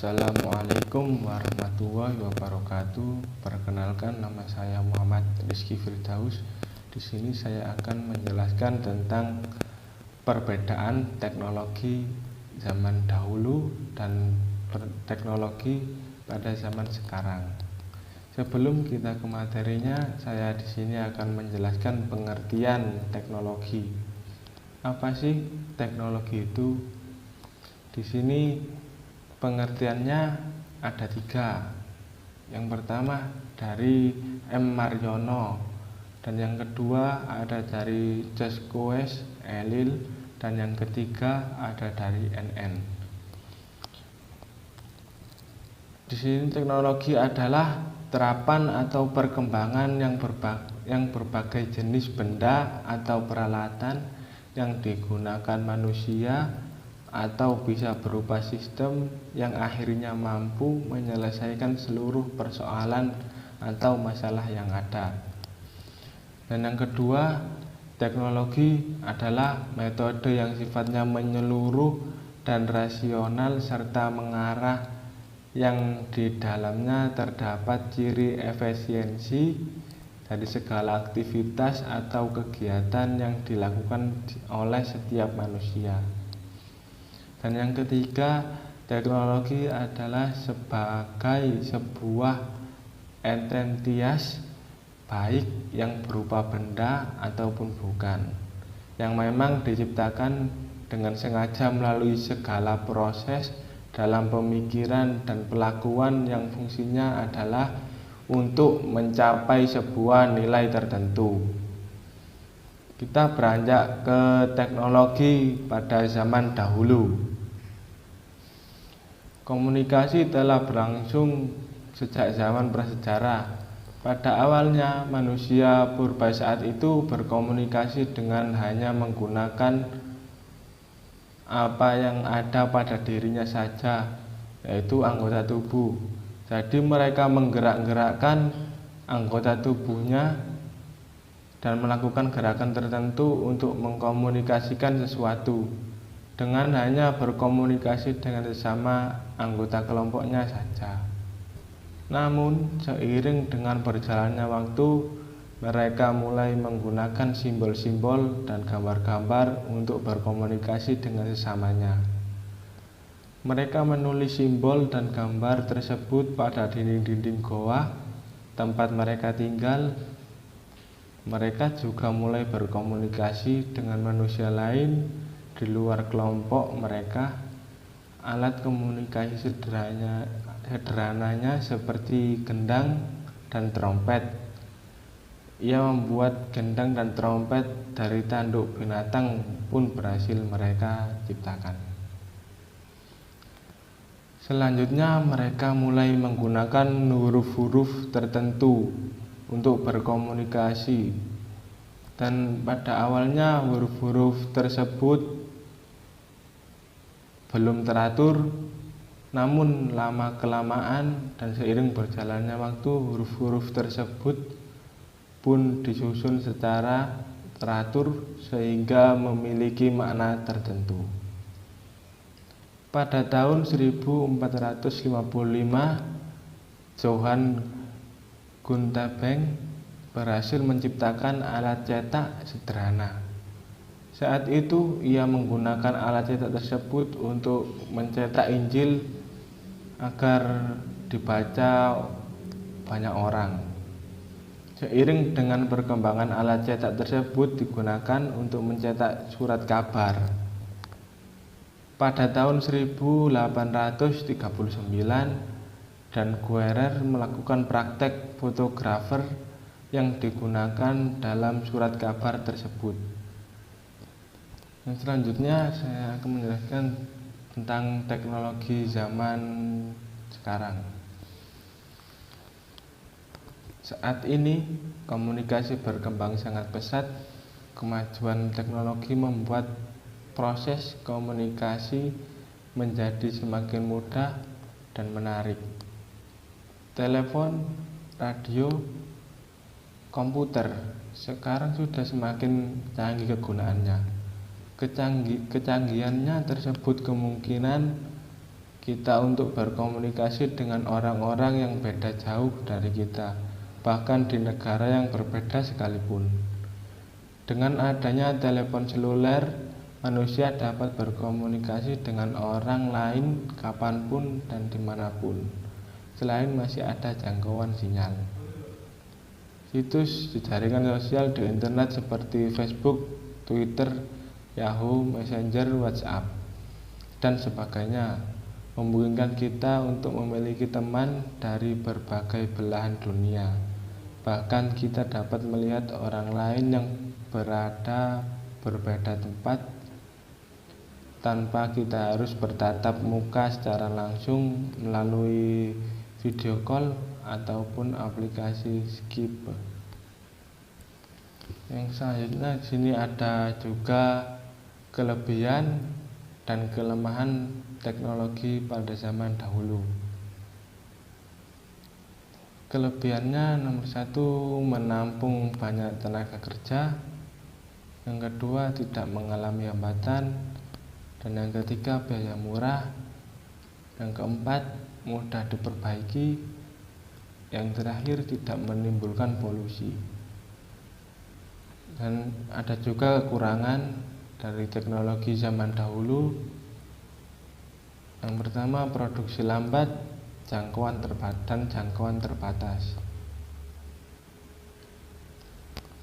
Assalamualaikum warahmatullahi wabarakatuh. Perkenalkan, nama saya Muhammad Rizky Firdaus. Di sini saya akan menjelaskan tentang perbedaan teknologi zaman dahulu dan teknologi pada zaman sekarang. Sebelum kita ke materinya, saya di sini akan menjelaskan pengertian teknologi. Apa sih teknologi itu? Di sini pengertiannya ada 3. Yang pertama dari M. Marjono, dan yang kedua ada dari Cescoes Elil, dan yang ketiga ada dari NN. Di sini teknologi adalah terapan atau perkembangan yang berbagai jenis benda atau peralatan yang digunakan manusia atau bisa berupa sistem yang akhirnya mampu menyelesaikan seluruh persoalan atau masalah yang ada. Dan yang kedua, teknologi adalah metode yang sifatnya menyeluruh dan rasional serta mengarah, yang di dalamnya terdapat ciri efisiensi dari segala aktivitas atau kegiatan yang dilakukan oleh setiap manusia. Dan yang ketiga, teknologi adalah sebagai sebuah entitas baik yang berupa benda ataupun bukan, yang memang diciptakan dengan sengaja melalui segala proses dalam pemikiran dan pelakuan yang fungsinya adalah untuk mencapai sebuah nilai tertentu. Kita beranjak ke teknologi pada zaman dahulu. Komunikasi telah berlangsung sejak zaman prasejarah. Pada awalnya, manusia purba saat itu berkomunikasi dengan hanya menggunakan apa yang ada pada dirinya saja, yaitu anggota tubuh. Jadi mereka menggerak-gerakkan anggota tubuhnya dan melakukan gerakan tertentu untuk mengkomunikasikan sesuatu, dengan hanya berkomunikasi dengan sesama anggota kelompoknya saja. Namun seiring dengan berjalannya waktu, mereka mulai menggunakan simbol-simbol dan gambar-gambar untuk berkomunikasi dengan sesamanya. Mereka menulis simbol dan gambar tersebut pada dinding-dinding goa tempat mereka tinggal. Mereka juga mulai berkomunikasi dengan manusia lain di luar kelompok mereka. Alat komunikasi sederhananya seperti gendang dan trompet. Ia membuat gendang dan trompet dari tanduk binatang pun berhasil mereka ciptakan. Selanjutnya mereka mulai menggunakan huruf-huruf tertentu untuk berkomunikasi, dan pada awalnya huruf-huruf tersebut belum teratur, namun lama-kelamaan dan seiring berjalannya waktu, huruf-huruf tersebut pun disusun secara teratur sehingga memiliki makna tertentu. Pada tahun 1455, Johann Gutenberg berhasil menciptakan alat cetak sederhana. Saat itu ia menggunakan alat cetak tersebut untuk mencetak Injil agar dibaca banyak orang. Seiring dengan perkembangan alat cetak tersebut digunakan untuk mencetak surat kabar. Pada tahun 1839, Dan Guerer melakukan praktek fotografer yang digunakan dalam surat kabar tersebut. Yang selanjutnya saya akan menjelaskan tentang teknologi zaman sekarang. Saat ini komunikasi berkembang sangat pesat. Kemajuan teknologi membuat proses komunikasi menjadi semakin mudah dan menarik. Telepon, radio, komputer sekarang sudah semakin canggih kegunaannya. Kecanggihannya tersebut kemungkinan kita untuk berkomunikasi dengan orang-orang yang beda jauh dari kita, bahkan di negara yang berbeda sekalipun. Dengan adanya telepon seluler, manusia dapat berkomunikasi dengan orang lain kapanpun dan dimanapun, selain masih ada jangkauan sinyal. Situs di jaringan sosial di internet seperti Facebook, Twitter, Yahoo, Messenger, WhatsApp, dan sebagainya memungkinkan kita untuk memiliki teman dari berbagai belahan dunia. Bahkan kita dapat melihat orang lain yang berada berbeda tempat tanpa kita harus bertatap muka secara langsung melalui video call ataupun aplikasi Skype. Yang selanjutnya di sini ada juga kelebihan dan kelemahan teknologi pada zaman dahulu. Kelebihannya nomor 1, menampung banyak tenaga kerja. Yang kedua, tidak mengalami hambatan. Dan yang ketiga, biaya murah. Yang keempat, mudah diperbaiki. Yang terakhir, tidak menimbulkan polusi. Dan ada juga kekurangan dari teknologi zaman dahulu. Yang pertama, produksi lambat, jangkauan terbatas.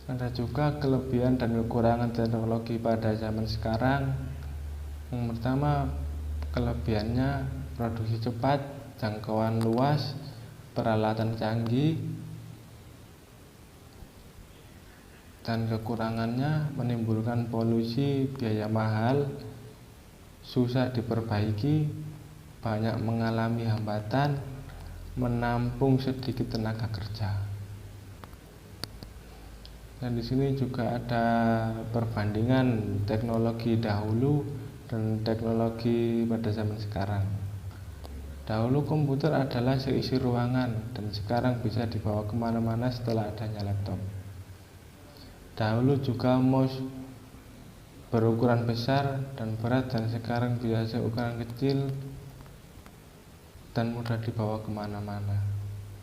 Ada juga kelebihan dan kekurangan teknologi pada zaman sekarang. Yang pertama, kelebihannya produksi cepat, jangkauan luas, peralatan canggih. Dan kekurangannya menimbulkan polusi, biaya mahal, susah diperbaiki, banyak mengalami hambatan, menampung sedikit tenaga kerja. Dan di sini juga ada perbandingan teknologi dahulu dan teknologi pada zaman sekarang. Dahulu komputer adalah seisi ruangan dan sekarang bisa dibawa kemana-mana setelah adanya laptop. Dahulu juga mouse berukuran besar dan berat dan sekarang biasa ukuran kecil dan mudah dibawa kemana-mana.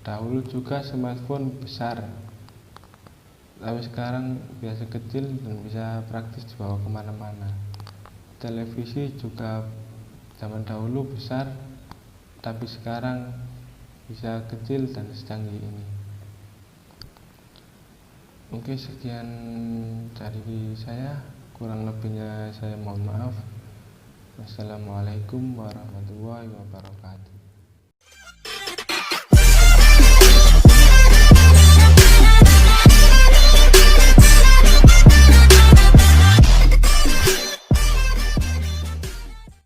Dahulu juga smartphone besar, tapi sekarang biasa kecil dan bisa praktis dibawa kemana-mana. Televisi juga zaman dahulu besar, tapi sekarang bisa kecil dan secanggih ini. Oke, sekian dari saya, kurang lebihnya saya mohon maaf. Wassalamualaikum warahmatullahi wabarakatuh.